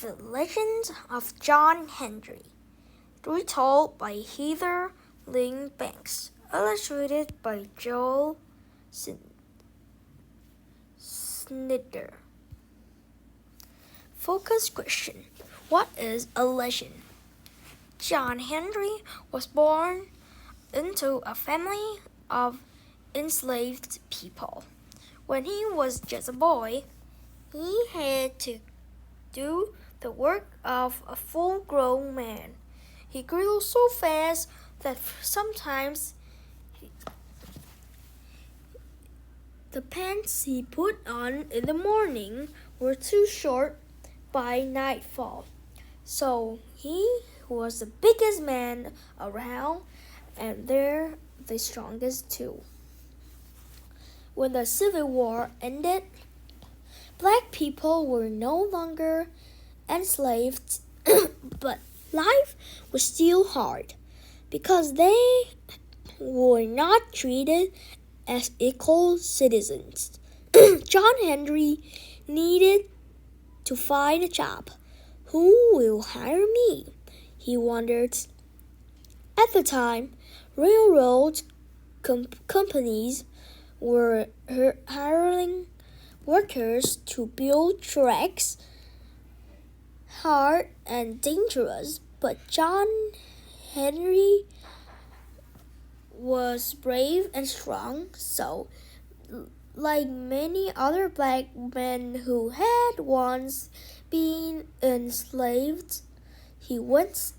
The Legend of John Henry, retold by Heather Lynn Banks, illustrated by Joel Snyder. Focus question: what is a legend? John Henry was born into a family of enslaved people. When he was just a boy, he had to do the work of a full-grown man. He grew so fast that sometimes the pants he put on in the morning were too short by nightfall. So he was the biggest man around, and they're the strongest too. When the Civil War ended, black people were no longer enslaved, but life was still hard because they were not treated as equal citizens. John Henry needed to find a job. Who will hire me? He wondered. At the time, railroad companies were hiring workers to build tracks, hard and dangerous, but John Henry was brave and strong, so like many other black men who had once been enslaved, he went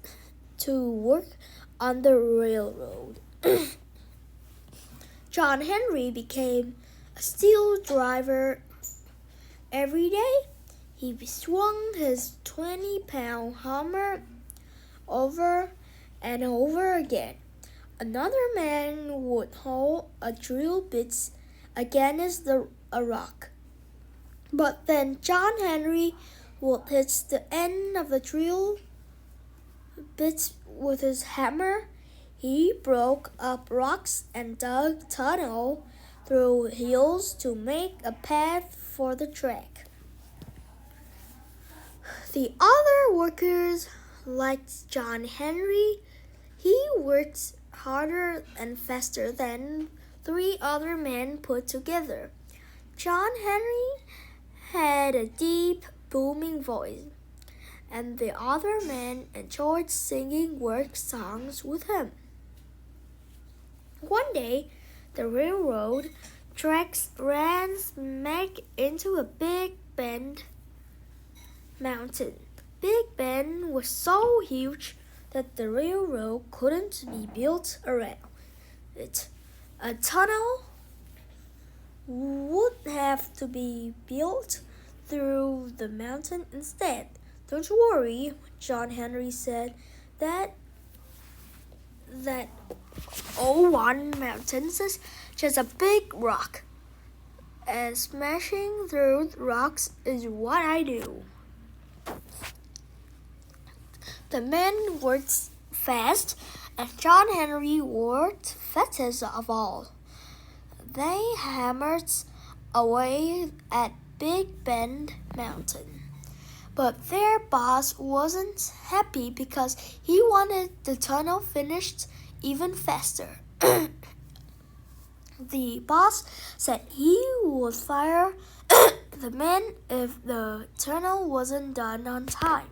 to work on the railroad. John Henry became a steel driver. Every day, he swung his 20-pound hammer over and over again. Another man would hold a drill bit against a rock. But then John Henry would hit the end of the drill bit with his hammer. He broke up rocks and dug tunnels through hills to make a path for the track. The other workers liked John Henry. He worked harder and faster than 3 other men put together. John Henry had a deep, booming voice, and the other men enjoyed singing work songs with him. One day, the railroad tracks ran smack into a Big Bend mountain. Big Bend was so huge that the railroad couldn't be built around it. A tunnel would have to be built through the mountain instead. Don't worry, John Henry said, that one mountain is just a big rock, and smashing through rocks is what I do. The men worked fast, and John Henry worked fastest of all. They hammered away at Big Bend Mountain. But their boss wasn't happy because he wanted the tunnel finished even faster. The boss said he would fire the men if the tunnel wasn't done on time.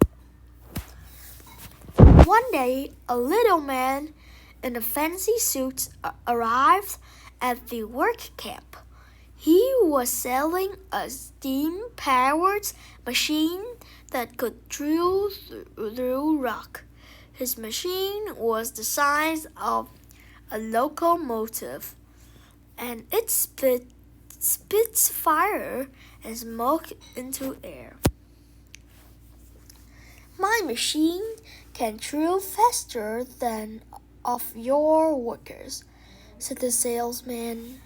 One day, a little man in a fancy suit arrived at the work camp. He was selling a steam-powered machine that could drill through rock. His machine was the size of a locomotive, and it spits fire and smoke into air. My machine can drill faster than of your workers, said the salesman.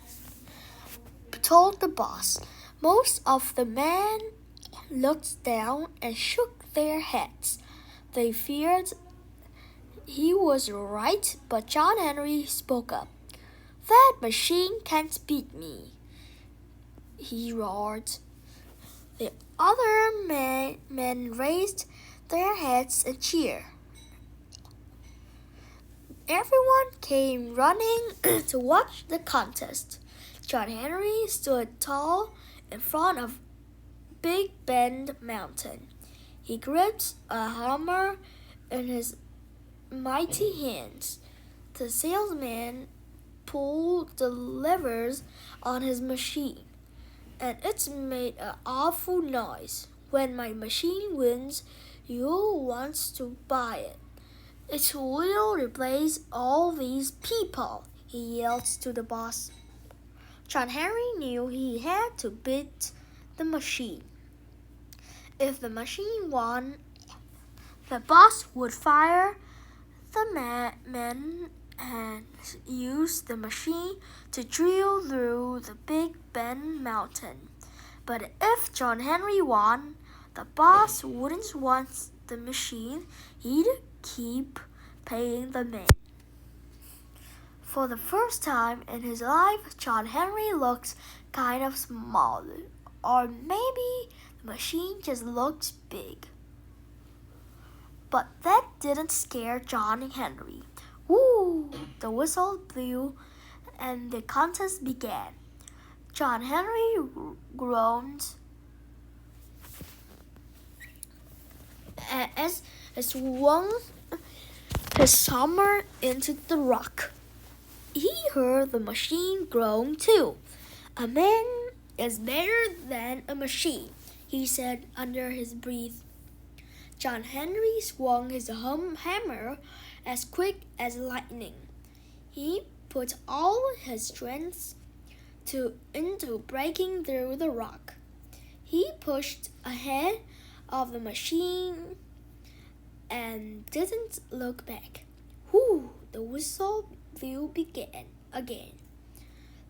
Told the boss. Most of the men looked down and shook their heads. They feared he was right, but John Henry spoke up. That machine can't beat me, he roared. The other men raised their heads and cheered. Everyone came running to watch the contest. John Henry stood tall in front of Big Bend Mountain. He gripped a hammer in his mighty hands. The salesman pulled the levers on his machine, and it made an awful noise. When my machine wins, you'll want to buy it. It will replace all these people, he yelled to the boss. John Henry knew he had to beat the machine. If the machine won, the boss would fire the men and use the machine to drill through the Big Bend Mountain. But if John Henry won, the boss wouldn't want the machine. He'd keep paying the men. For the first time in his life, John Henry looked kind of small. Or maybe the machine just looked big. But that didn't scare John Henry. Woo! The whistle blew and the contest began. John Henry groaned as he swung his hammer into the rock. He heard the machine groan too. A man is better than a machine, he said under his breath. John Henry swung his hammer as quick as lightning. He put all his strength into breaking through the rock. He pushed ahead of the machine and didn't look back. Whoo! The whistle blew again.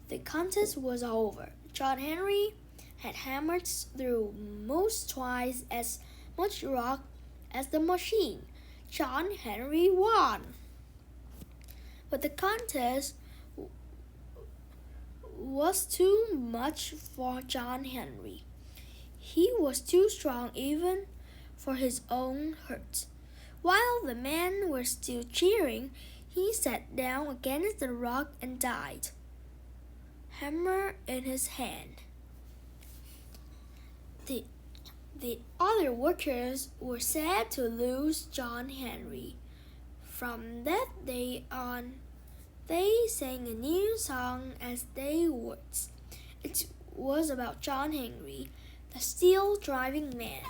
The contest was over. John Henry had hammered through most twice as much rock as the machine. John Henry won. But the contest was too much for John Henry. He was too strong even for his own hurt. While the men were still cheering, he sat down against the rock and died, hammer in his hand. The other workers were sad to lose John Henry. From that day on, they sang a new song as they worked. It was about John Henry, the steel driving man.